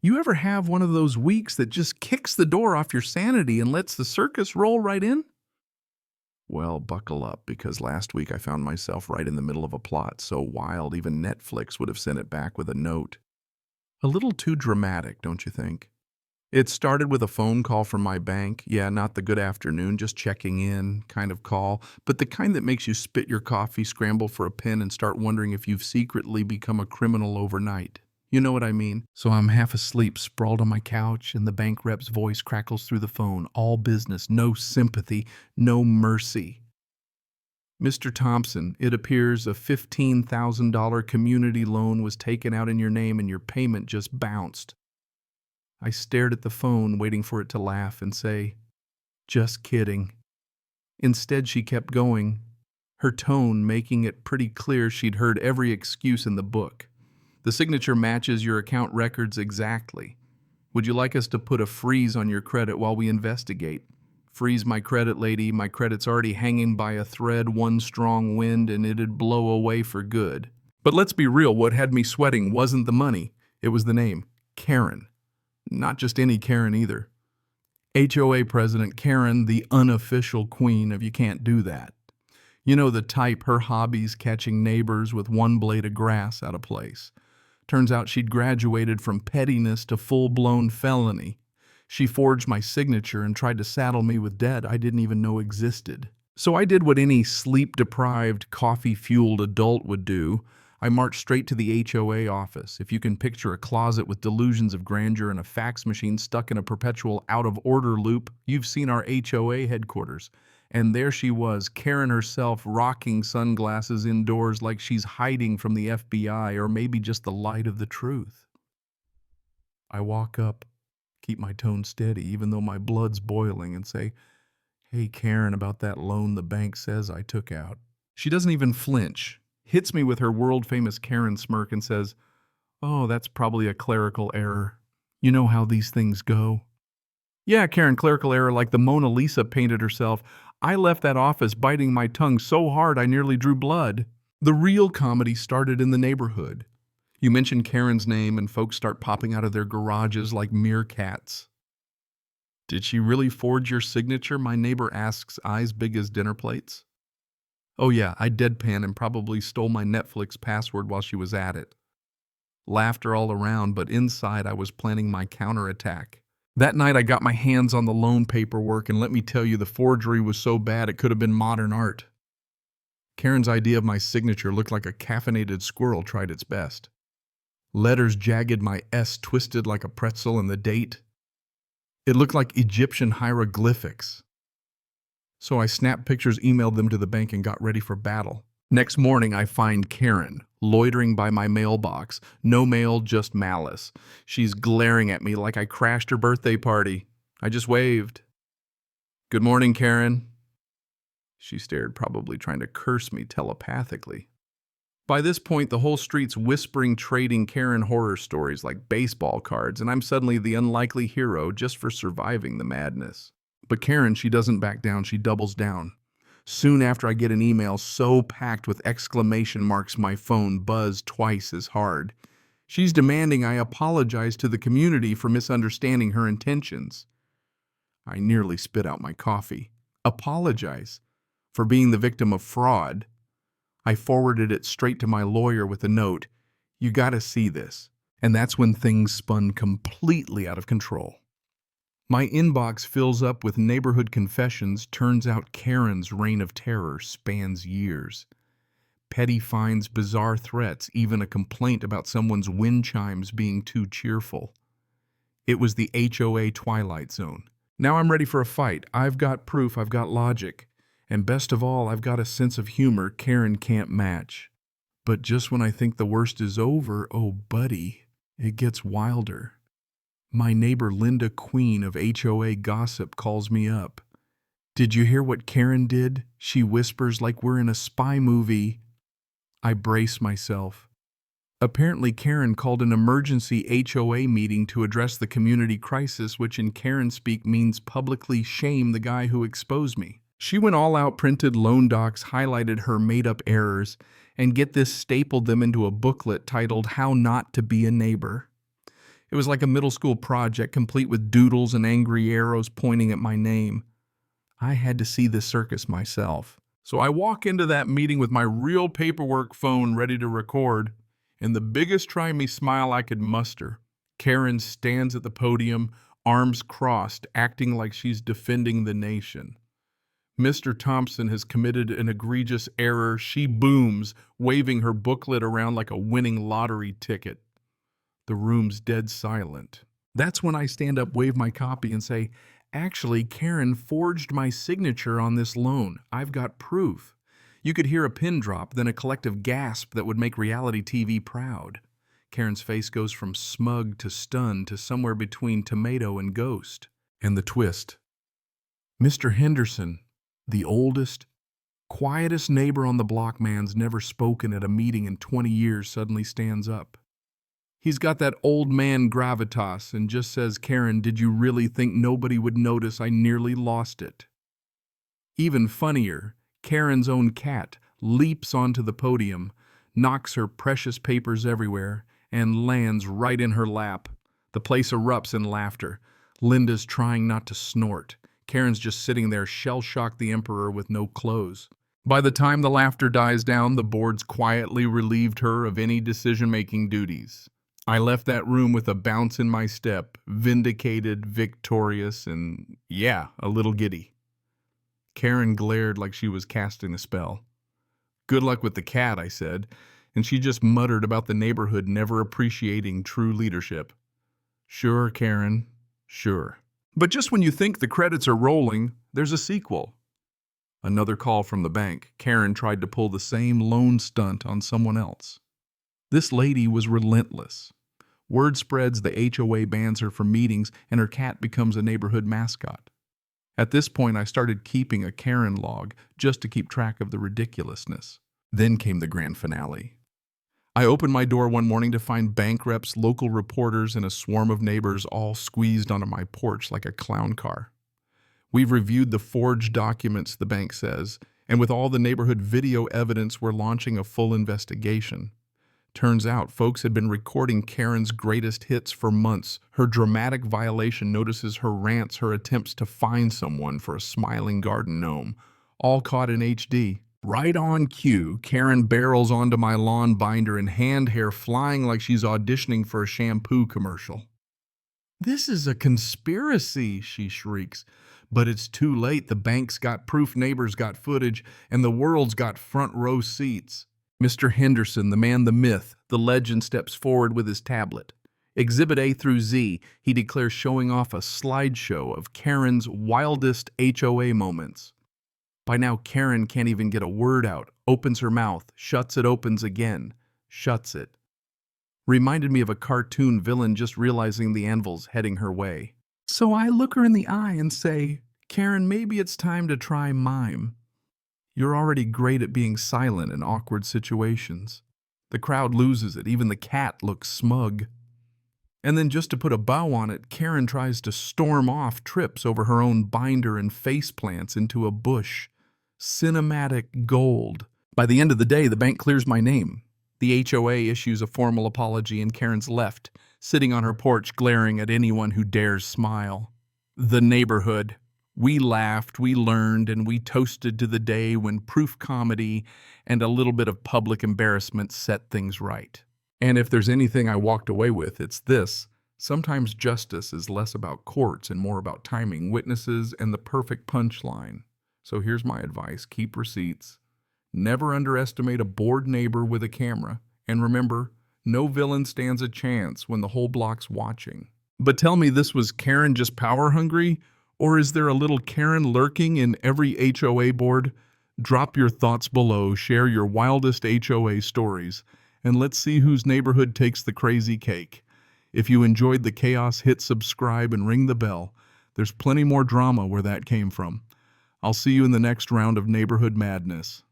You ever have one of those weeks that just kicks the door off your sanity and lets the circus roll right in? Well, buckle up, because last week I found myself right in the middle of a plot so wild even Netflix would have sent it back with a note. A little too dramatic, don't you think? It started with a phone call from my bank. Yeah, not the good afternoon, just checking in kind of call, but the kind that makes you spit your coffee, scramble for a pen, and start wondering if you've secretly become a criminal overnight. You know what I mean? So I'm half asleep, sprawled on my couch, and the bank rep's voice crackles through the phone. All business, no sympathy, no mercy. Mr. Thompson, it appears a $15,000 community loan was taken out in your name and your payment just bounced. I stared at the phone, waiting for it to laugh and say, "Just kidding." Instead, she kept going, her tone making it pretty clear she'd heard every excuse in the book. The signature matches your account records exactly. Would you like us to put a freeze on your credit while we investigate? Freeze my credit, lady. My credit's already hanging by a thread, one strong wind, and it'd blow away for good. But let's be real, what had me sweating wasn't the money. It was the name, Karen. Not just any Karen either. HOA President Karen, the unofficial queen of you can't do that. You know the type, her hobbies catching neighbors with one blade of grass out of place. Turns out she'd graduated from pettiness to full-blown felony. She forged my signature and tried to saddle me with debt I didn't even know existed. So I did what any sleep-deprived, coffee-fueled adult would do. I marched straight to the HOA office. If you can picture a closet with delusions of grandeur and a fax machine stuck in a perpetual out-of-order loop, you've seen our HOA headquarters. And there she was, Karen herself, rocking sunglasses indoors like she's hiding from the FBI or maybe just the light of the truth. I walk up, keep my tone steady even though my blood's boiling, and say, "Hey, Karen, about that loan the bank says I took out." She doesn't even flinch, hits me with her world-famous Karen smirk and says, "Oh, that's probably a clerical error. You know how these things go." "Yeah, Karen, clerical error like the Mona Lisa painted herself. I left that office biting my tongue so hard I nearly drew blood." The real comedy started in the neighborhood. You mention Karen's name and folks start popping out of their garages like meerkats. "Did she really forge your signature?" my neighbor asks, eyes big as dinner plates. "Oh yeah, I deadpan and probably stole my Netflix password while she was at it." Laughter all around, but inside I was planning my counterattack. That night I got my hands on the loan paperwork, and let me tell you, the forgery was so bad it could have been modern art. Karen's idea of my signature looked like a caffeinated squirrel tried its best. Letters jagged, my S twisted like a pretzel, and the date. It looked like Egyptian hieroglyphics. So I snapped pictures, emailed them to the bank, and got ready for battle. Next morning, I find Karen loitering by my mailbox. No mail, just malice. She's glaring at me like I crashed her birthday party. I just waved. "Good morning, Karen." She stared, probably trying to curse me telepathically. By this point, the whole street's whispering, trading Karen horror stories like baseball cards, and I'm suddenly the unlikely hero just for surviving the madness. But Karen, she doesn't back down, she doubles down. Soon after, I get an email so packed with exclamation marks my phone buzzed twice as hard. She's demanding I apologize to the community for misunderstanding her intentions. I nearly spit out my coffee. Apologize for being the victim of fraud. I forwarded it straight to my lawyer with a note, "You gotta see this." And that's when things spun completely out of control. My inbox fills up with neighborhood confessions. Turns out Karen's reign of terror spans years. Petty fines, bizarre threats, even a complaint about someone's wind chimes being too cheerful. It was the HOA Twilight Zone. Now I'm ready for a fight. I've got proof, I've got logic. And best of all, I've got a sense of humor Karen can't match. But just when I think the worst is over, oh buddy, it gets wilder. My neighbor Linda, queen of HOA gossip, calls me up. "Did you hear what Karen did?" she whispers like we're in a spy movie. I brace myself. Apparently Karen called an emergency HOA meeting to address the community crisis, which in Karen speak means publicly shame the guy who exposed me. She went all out, printed loan docs, highlighted her made-up errors, and get this, stapled them into a booklet titled "How Not to Be a Neighbor." It was like a middle school project, complete with doodles and angry arrows pointing at my name. I had to see this circus myself. So I walk into that meeting with my real paperwork phone ready to record, and the biggest try me smile I could muster. Karen stands at the podium, arms crossed, acting like she's defending the nation. Mr. Thompson has committed an egregious error. She booms, waving her booklet around like a winning lottery ticket. The room's dead silent. That's when I stand up, wave my copy, and say, "Actually, Karen forged my signature on this loan. I've got proof." You could hear a pin drop, then a collective gasp that would make reality TV proud. Karen's face goes from smug to stunned to somewhere between tomato and ghost. And the twist. Mr. Henderson, the oldest, quietest neighbor on the block, man's never spoken at a meeting in 20 years, suddenly stands up. He's got that old man gravitas and just says, "Karen, did you really think nobody would notice I nearly lost it?" Even funnier, Karen's own cat leaps onto the podium, knocks her precious papers everywhere, and lands right in her lap. The place erupts in laughter. Linda's trying not to snort. Karen's just sitting there, shell-shocked the emperor with no clothes. By the time the laughter dies down, the board's quietly relieved her of any decision-making duties. I left that room with a bounce in my step, vindicated, victorious, and, yeah, a little giddy. Karen glared like she was casting a spell. "Good luck with the cat," I said, and she just muttered about the neighborhood never appreciating true leadership. "Sure, Karen, sure." But just when you think the credits are rolling, there's a sequel. Another call from the bank. Karen tried to pull the same loan stunt on someone else. This lady was relentless. Word spreads, the HOA bans her from meetings, and her cat becomes a neighborhood mascot. At this point, I started keeping a Karen log just to keep track of the ridiculousness. Then came the grand finale. I opened my door one morning to find bank reps, local reporters, and a swarm of neighbors all squeezed onto my porch like a clown car. "We've reviewed the forged documents," the bank says, "and with all the neighborhood video evidence, we're launching a full investigation." Turns out, folks had been recording Karen's greatest hits for months. Her dramatic violation notices, her rants, her attempts to find someone for a smiling garden gnome, all caught in HD. Right on cue, Karen barrels onto my lawn binder and hand hair flying like she's auditioning for a shampoo commercial. "This is a conspiracy," she shrieks. But it's too late. The bank's got proof, neighbors got footage, and the world's got front row seats. Mr. Henderson, the man, the myth, the legend, steps forward with his tablet. Exhibit A through Z, he declares, showing off a slideshow of Karen's wildest HOA moments. By now, Karen can't even get a word out, opens her mouth, shuts it, opens again, shuts it. Reminded me of a cartoon villain just realizing the anvil's heading her way. So I look her in the eye and say, "Karen, maybe it's time to try mime. You're already great at being silent in awkward situations." The crowd loses it. Even the cat looks smug. And then just to put a bow on it, Karen tries to storm off, trips over her own binder and face plants into a bush. Cinematic gold. By the end of the day, the bank clears my name. The HOA issues a formal apology, and Karen's left, sitting on her porch glaring at anyone who dares smile. The neighborhood. We laughed, we learned, and we toasted to the day when proof comedy and a little bit of public embarrassment set things right. And if there's anything I walked away with, it's this. Sometimes justice is less about courts and more about timing, witnesses, and the perfect punchline. So here's my advice. Keep receipts. Never underestimate a bored neighbor with a camera. And remember, no villain stands a chance when the whole block's watching. But tell me, this was Karen just power hungry? Or is there a little Karen lurking in every HOA board? Drop your thoughts below, share your wildest HOA stories, and let's see whose neighborhood takes the crazy cake. If you enjoyed the chaos, hit subscribe and ring the bell. There's plenty more drama where that came from. I'll see you in the next round of Neighborhood Madness.